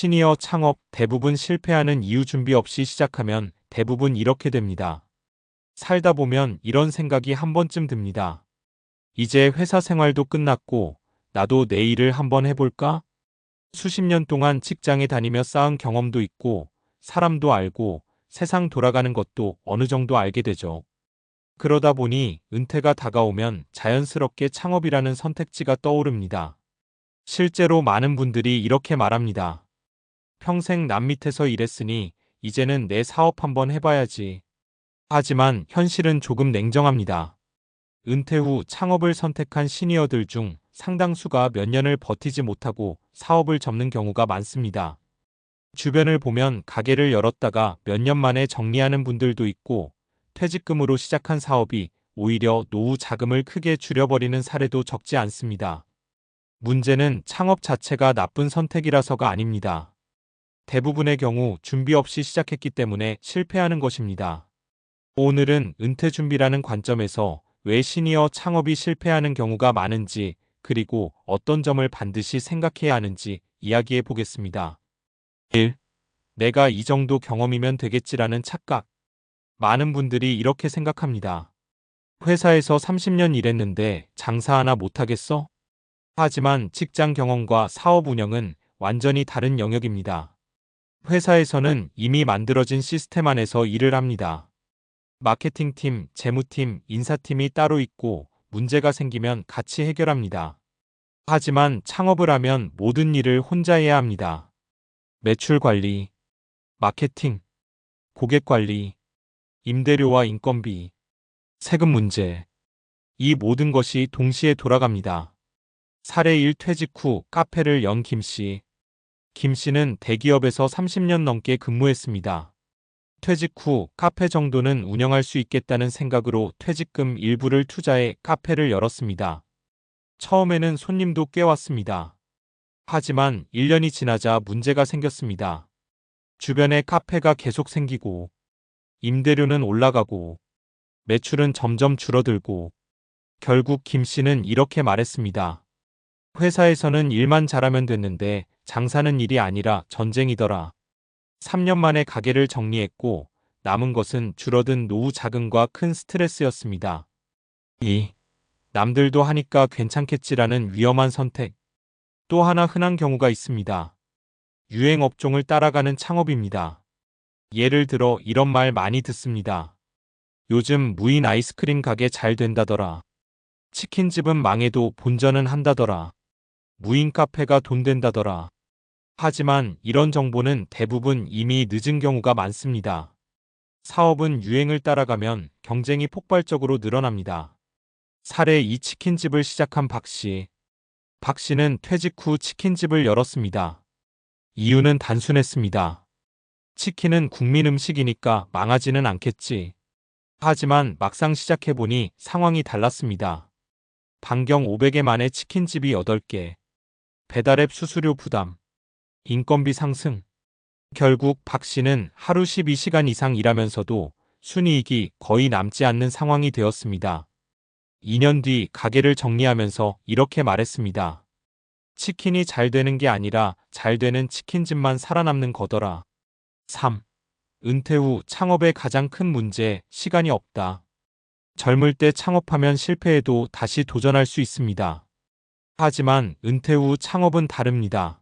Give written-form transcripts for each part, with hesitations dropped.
시니어 창업 대부분 실패하는 이유 준비 없이 시작하면 대부분 이렇게 됩니다. 살다 보면 이런 생각이 한 번쯤 듭니다. 이제 회사 생활도 끝났고 나도 내 일을 한번 해볼까? 수십 년 동안 직장에 다니며 쌓은 경험도 있고 사람도 알고 세상 돌아가는 것도 어느 정도 알게 되죠. 그러다 보니 은퇴가 다가오면 자연스럽게 창업이라는 선택지가 떠오릅니다. 실제로 많은 분들이 이렇게 말합니다. 평생 남 밑에서 일했으니 이제는 내 사업 한번 해봐야지. 하지만 현실은 조금 냉정합니다. 은퇴 후 창업을 선택한 시니어들 중 상당수가 몇 년을 버티지 못하고 사업을 접는 경우가 많습니다. 주변을 보면 가게를 열었다가 몇 년 만에 정리하는 분들도 있고 퇴직금으로 시작한 사업이 오히려 노후 자금을 크게 줄여버리는 사례도 적지 않습니다. 문제는 창업 자체가 나쁜 선택이라서가 아닙니다. 대부분의 경우 준비 없이 시작했기 때문에 실패하는 것입니다. 오늘은 은퇴 준비라는 관점에서 왜 시니어 창업이 실패하는 경우가 많은지, 그리고 어떤 점을 반드시 생각해야 하는지 이야기해 보겠습니다. 1. 내가 이 정도 경험이면 되겠지라는 착각. 많은 분들이 이렇게 생각합니다. 회사에서 30년 일했는데 장사 하나 못하겠어? 하지만 직장 경험과 사업 운영은 완전히 다른 영역입니다. 회사에서는 이미 만들어진 시스템 안에서 일을 합니다. 마케팅팀, 재무팀, 인사팀이 따로 있고 문제가 생기면 같이 해결합니다. 하지만 창업을 하면 모든 일을 혼자 해야 합니다. 매출 관리, 마케팅, 고객 관리, 임대료와 인건비, 세금 문제. 이 모든 것이 동시에 돌아갑니다. 사례 1 퇴직 후 카페를 연 김 씨. 김 씨는 대기업에서 30년 넘게 근무했습니다. 퇴직 후 카페 정도는 운영할 수 있겠다는 생각으로 퇴직금 일부를 투자해 카페를 열었습니다. 처음에는 손님도 꽤 왔습니다. 하지만 1년이 지나자 문제가 생겼습니다. 주변에 카페가 계속 생기고 임대료는 올라가고 매출은 점점 줄어들고 결국 김 씨는 이렇게 말했습니다. 회사에서는 일만 잘하면 됐는데 장사는 일이 아니라 전쟁이더라. 3년 만에 가게를 정리했고 남은 것은 줄어든 노후 자금과 큰 스트레스였습니다. 2. 남들도 하니까 괜찮겠지라는 위험한 선택. 또 하나 흔한 경우가 있습니다. 유행 업종을 따라가는 창업입니다. 예를 들어 이런 말 많이 듣습니다. 요즘 무인 아이스크림 가게 잘 된다더라. 치킨집은 망해도 본전은 한다더라. 무인 카페가 돈 된다더라. 하지만 이런 정보는 대부분 이미 늦은 경우가 많습니다. 사업은 유행을 따라가면 경쟁이 폭발적으로 늘어납니다. 사례 2 치킨집을 시작한 박 씨. 박 씨는 퇴직 후 치킨집을 열었습니다. 이유는 단순했습니다. 치킨은 국민 음식이니까 망하지는 않겠지. 하지만 막상 시작해보니 상황이 달랐습니다. 반경 500여 만의 치킨집이 8개. 배달앱 수수료 부담. 인건비 상승. 결국 박 씨는 하루 12시간 이상 일하면서도 순이익이 거의 남지 않는 상황이 되었습니다. 2년 뒤 가게를 정리하면서 이렇게 말했습니다. 치킨이 잘 되는 게 아니라 잘 되는 치킨집만 살아남는 거더라. 3. 은퇴 후 창업의 가장 큰 문제, 시간이 없다. 젊을 때 창업하면 실패해도 다시 도전할 수 있습니다. 하지만 은퇴 후 창업은 다릅니다.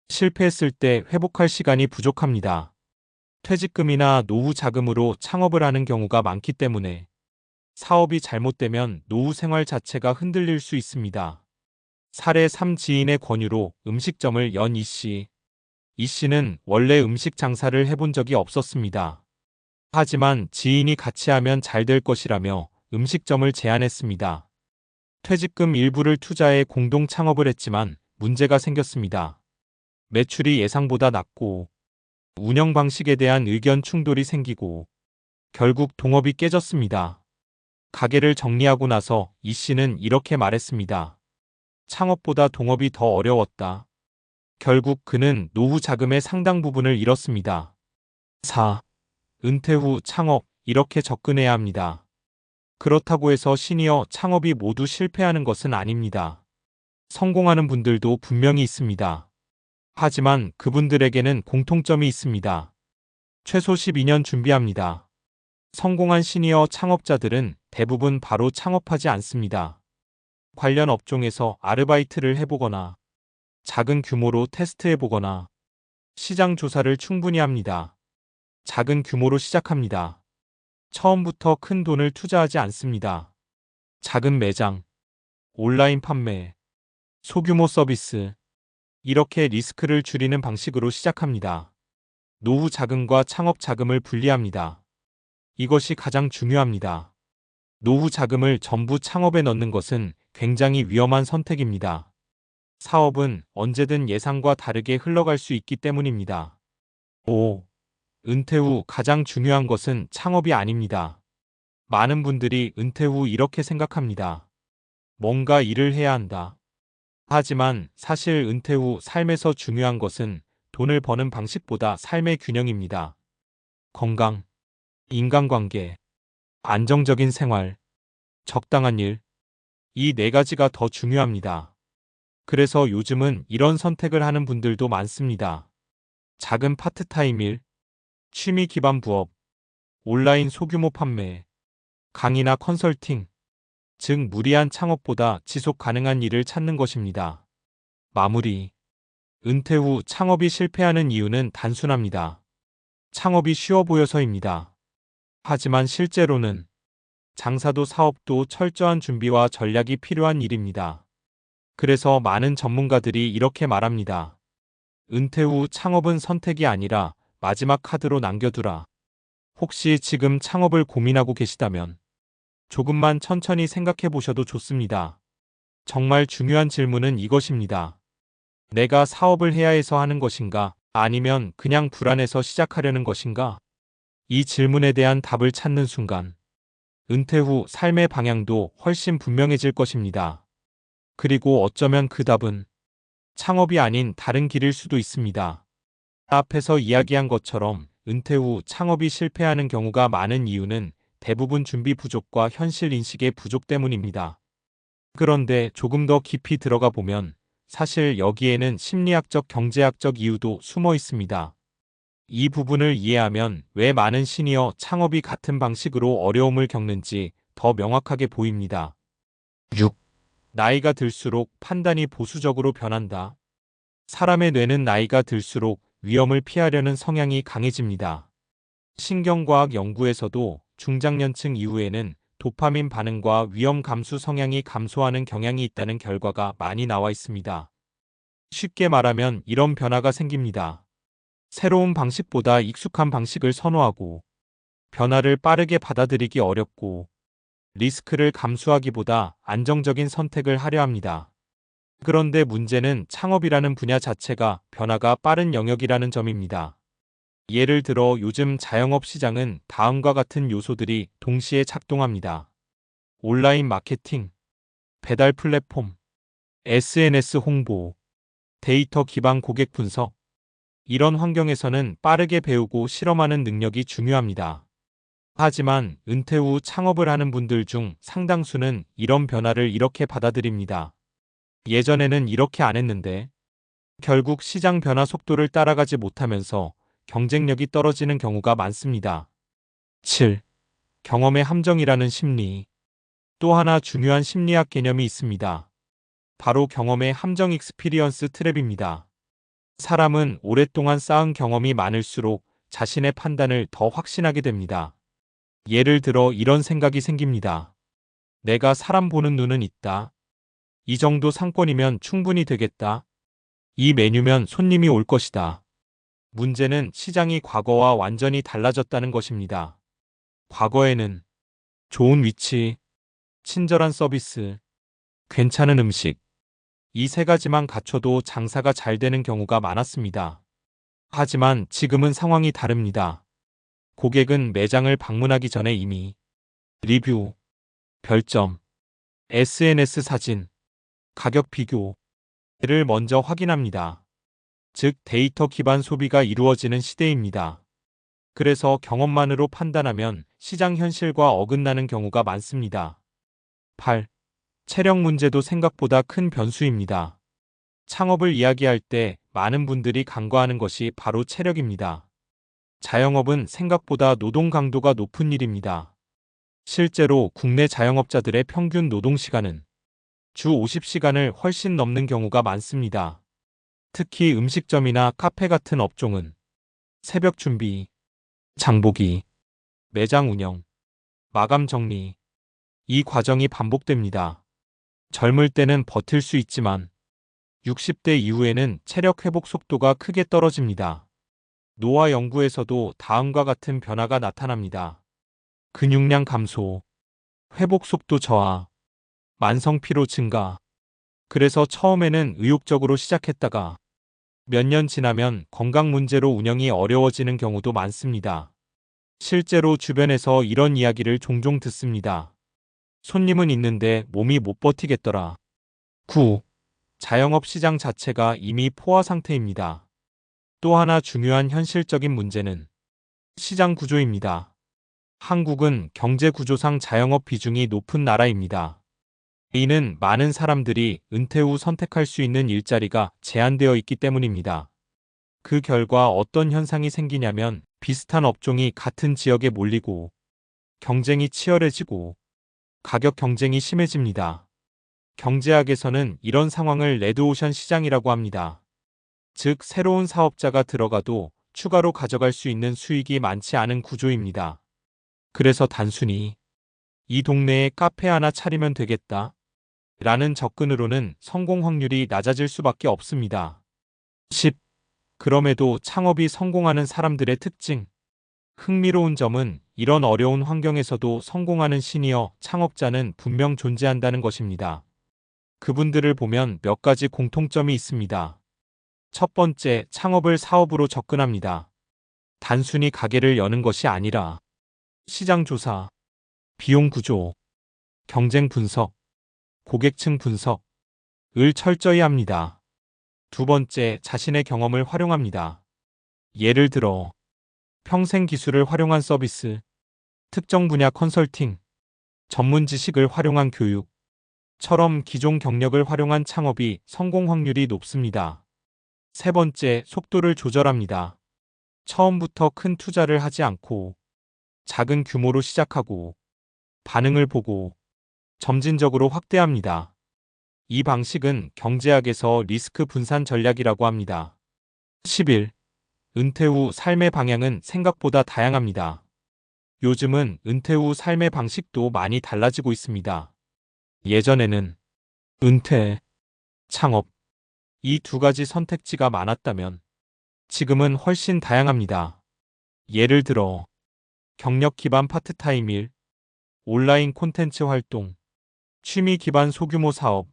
실패했을 때 회복할 시간이 부족합니다. 퇴직금이나 노후 자금으로 창업을 하는 경우가 많기 때문에 사업이 잘못되면 노후 생활 자체가 흔들릴 수 있습니다. 사례 3 지인의 권유로 음식점을 연 이 씨. 이 씨는 원래 음식 장사를 해본 적이 없었습니다. 하지만 지인이 같이 하면 잘 될 것이라며 음식점을 제안했습니다. 퇴직금 일부를 투자해 공동 창업을 했지만 문제가 생겼습니다. 매출이 예상보다 낮고 운영 방식에 대한 의견 충돌이 생기고 결국 동업이 깨졌습니다. 가게를 정리하고 나서 이 씨는 이렇게 말했습니다. 창업보다 동업이 더 어려웠다. 결국 그는 노후 자금의 상당 부분을 잃었습니다. 4. 은퇴 후 창업, 이렇게 접근해야 합니다. 그렇다고 해서 시니어 창업이 모두 실패하는 것은 아닙니다. 성공하는 분들도 분명히 있습니다. 하지만 그분들에게는 공통점이 있습니다. 최소 12년 준비합니다. 성공한 시니어 창업자들은 대부분 바로 창업하지 않습니다. 관련 업종에서 아르바이트를 해보거나 작은 규모로 테스트해보거나 시장 조사를 충분히 합니다. 작은 규모로 시작합니다. 처음부터 큰 돈을 투자하지 않습니다. 작은 매장, 온라인 판매, 소규모 서비스, 이렇게 리스크를 줄이는 방식으로 시작합니다. 노후 자금과 창업 자금을 분리합니다. 이것이 가장 중요합니다. 노후 자금을 전부 창업에 넣는 것은 굉장히 위험한 선택입니다. 사업은 언제든 예상과 다르게 흘러갈 수 있기 때문입니다. 5. 은퇴 후 가장 중요한 것은 창업이 아닙니다. 많은 분들이 은퇴 후 이렇게 생각합니다. 뭔가 일을 해야 한다. 하지만 사실 은퇴 후 삶에서 중요한 것은 돈을 버는 방식보다 삶의 균형입니다. 건강, 인간관계, 안정적인 생활, 적당한 일, 이 네 가지가 더 중요합니다. 그래서 요즘은 이런 선택을 하는 분들도 많습니다. 작은 파트타임 일, 취미 기반 부업, 온라인 소규모 판매, 강의나 컨설팅, 즉 무리한 창업보다 지속 가능한 일을 찾는 것입니다. 마무리. 은퇴 후 창업이 실패하는 이유는 단순합니다. 창업이 쉬워 보여서입니다. 하지만 실제로는 장사도 사업도 철저한 준비와 전략이 필요한 일입니다. 그래서 많은 전문가들이 이렇게 말합니다. 은퇴 후 창업은 선택이 아니라 마지막 카드로 남겨두라. 혹시 지금 창업을 고민하고 계시다면 조금만 천천히 생각해 보셔도 좋습니다. 정말 중요한 질문은 이것입니다. 내가 사업을 해야 해서 하는 것인가? 아니면 그냥 불안해서 시작하려는 것인가? 이 질문에 대한 답을 찾는 순간, 은퇴 후 삶의 방향도 훨씬 분명해질 것입니다. 그리고 어쩌면 그 답은 창업이 아닌 다른 길일 수도 있습니다. 앞에서 이야기한 것처럼 은퇴 후 창업이 실패하는 경우가 많은 이유는 대부분 준비 부족과 현실 인식의 부족 때문입니다. 그런데 조금 더 깊이 들어가 보면 사실 여기에는 심리학적, 경제학적 이유도 숨어 있습니다. 이 부분을 이해하면 왜 많은 시니어 창업이 같은 방식으로 어려움을 겪는지 더 명확하게 보입니다. 6. 나이가 들수록 판단이 보수적으로 변한다. 사람의 뇌는 나이가 들수록 위험을 피하려는 성향이 강해집니다. 신경과학 연구에서도 중장년층 이후에는 도파민 반응과 위험 감수 성향이 감소하는 경향이 있다는 결과가 많이 나와 있습니다. 쉽게 말하면 이런 변화가 생깁니다. 새로운 방식보다 익숙한 방식을 선호하고, 변화를 빠르게 받아들이기 어렵고, 리스크를 감수하기보다 안정적인 선택을 하려 합니다. 그런데 문제는 창업이라는 분야 자체가 변화가 빠른 영역이라는 점입니다. 예를 들어 요즘 자영업 시장은 다음과 같은 요소들이 동시에 작동합니다. 온라인 마케팅, 배달 플랫폼, SNS 홍보, 데이터 기반 고객 분석. 이런 환경에서는 빠르게 배우고 실험하는 능력이 중요합니다. 하지만 은퇴 후 창업을 하는 분들 중 상당수는 이런 변화를 이렇게 받아들입니다. 예전에는 이렇게 안 했는데, 결국 시장 변화 속도를 따라가지 못하면서 경쟁력이 떨어지는 경우가 많습니다. 7. 경험의 함정이라는 심리. 또 하나 중요한 심리학 개념이 있습니다. 바로 경험의 함정 익스피리언스 트랩입니다. 사람은 오랫동안 쌓은 경험이 많을수록 자신의 판단을 더 확신하게 됩니다. 예를 들어 이런 생각이 생깁니다. 내가 사람 보는 눈은 있다. 이 정도 상권이면 충분히 되겠다. 이 메뉴면 손님이 올 것이다. 문제는 시장이 과거와 완전히 달라졌다는 것입니다. 과거에는 좋은 위치, 친절한 서비스, 괜찮은 음식, 이 세 가지만 갖춰도 장사가 잘 되는 경우가 많았습니다. 하지만 지금은 상황이 다릅니다. 고객은 매장을 방문하기 전에 이미 리뷰, 별점, SNS 사진, 가격 비교를 먼저 확인합니다. 즉 데이터 기반 소비가 이루어지는 시대입니다. 그래서 경험만으로 판단하면 시장 현실과 어긋나는 경우가 많습니다. 8. 체력 문제도 생각보다 큰 변수입니다. 창업을 이야기할 때 많은 분들이 간과하는 것이 바로 체력입니다. 자영업은 생각보다 노동 강도가 높은 일입니다. 실제로 국내 자영업자들의 평균 노동 시간은 주 50시간을 훨씬 넘는 경우가 많습니다. 특히 음식점이나 카페 같은 업종은 새벽 준비, 장보기, 매장 운영, 마감 정리, 이 과정이 반복됩니다. 젊을 때는 버틸 수 있지만 60대 이후에는 체력 회복 속도가 크게 떨어집니다. 노화 연구에서도 다음과 같은 변화가 나타납니다. 근육량 감소, 회복 속도 저하, 만성 피로 증가. 그래서 처음에는 의욕적으로 시작했다가 몇 년 지나면 건강 문제로 운영이 어려워지는 경우도 많습니다. 실제로 주변에서 이런 이야기를 종종 듣습니다. 손님은 있는데 몸이 못 버티겠더라. 9. 자영업 시장 자체가 이미 포화 상태입니다. 또 하나 중요한 현실적인 문제는 시장 구조입니다. 한국은 경제 구조상 자영업 비중이 높은 나라입니다. 이는 많은 사람들이 은퇴 후 선택할 수 있는 일자리가 제한되어 있기 때문입니다. 그 결과 어떤 현상이 생기냐면 비슷한 업종이 같은 지역에 몰리고 경쟁이 치열해지고 가격 경쟁이 심해집니다. 경제학에서는 이런 상황을 레드오션 시장이라고 합니다. 즉, 새로운 사업자가 들어가도 추가로 가져갈 수 있는 수익이 많지 않은 구조입니다. 그래서 단순히 이 동네에 카페 하나 차리면 되겠다 라는 접근으로는 성공 확률이 낮아질 수밖에 없습니다. 10. 그럼에도 창업이 성공하는 사람들의 특징. 흥미로운 점은 이런 어려운 환경에서도 성공하는 시니어 창업자는 분명 존재한다는 것입니다. 그분들을 보면 몇 가지 공통점이 있습니다. 첫 번째, 창업을 사업으로 접근합니다. 단순히 가게를 여는 것이 아니라 시장 조사, 비용 구조, 경쟁 분석, 고객층 분석을 철저히 합니다. 두 번째, 자신의 경험을 활용합니다. 예를 들어 평생 기술을 활용한 서비스, 특정 분야 컨설팅, 전문 지식을 활용한 교육처럼 기존 경력을 활용한 창업이 성공 확률이 높습니다. 세 번째, 속도를 조절합니다. 처음부터 큰 투자를 하지 않고 작은 규모로 시작하고 반응을 보고 점진적으로 확대합니다. 이 방식은 경제학에서 리스크 분산 전략이라고 합니다. 11. 은퇴 후 삶의 방향은 생각보다 다양합니다. 요즘은 은퇴 후 삶의 방식도 많이 달라지고 있습니다. 예전에는 은퇴, 창업, 이 두 가지 선택지가 많았다면 지금은 훨씬 다양합니다. 예를 들어 경력 기반 파트타임 일, 온라인 콘텐츠 활동, 취미 기반 소규모 사업,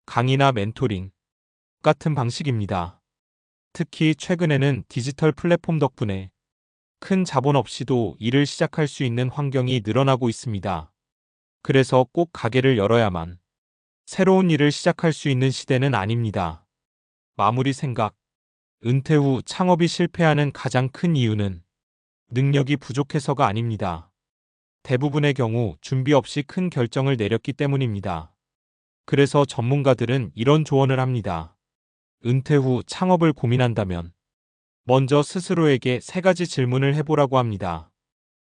강의나 멘토링 같은 방식입니다. 특히 최근에는 디지털 플랫폼 덕분에 큰 자본 없이도 일을 시작할 수 있는 환경이 늘어나고 있습니다. 그래서 꼭 가게를 열어야만 새로운 일을 시작할 수 있는 시대는 아닙니다. 마무리 생각. 은퇴 후 창업이 실패하는 가장 큰 이유는 능력이 부족해서가 아닙니다. 대부분의 경우 준비 없이 큰 결정을 내렸기 때문입니다. 그래서 전문가들은 이런 조언을 합니다. 은퇴 후 창업을 고민한다면 먼저 스스로에게 세 가지 질문을 해보라고 합니다.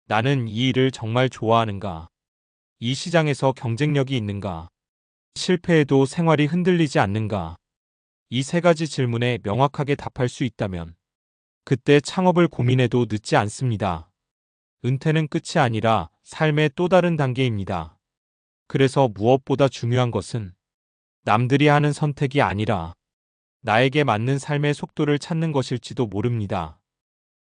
나는 이 일을 정말 좋아하는가? 이 시장에서 경쟁력이 있는가? 실패해도 생활이 흔들리지 않는가? 이 세 가지 질문에 명확하게 답할 수 있다면 그때 창업을 고민해도 늦지 않습니다. 은퇴는 끝이 아니라 삶의 또 다른 단계입니다. 그래서 무엇보다 중요한 것은 남들이 하는 선택이 아니라 나에게 맞는 삶의 속도를 찾는 것일지도 모릅니다.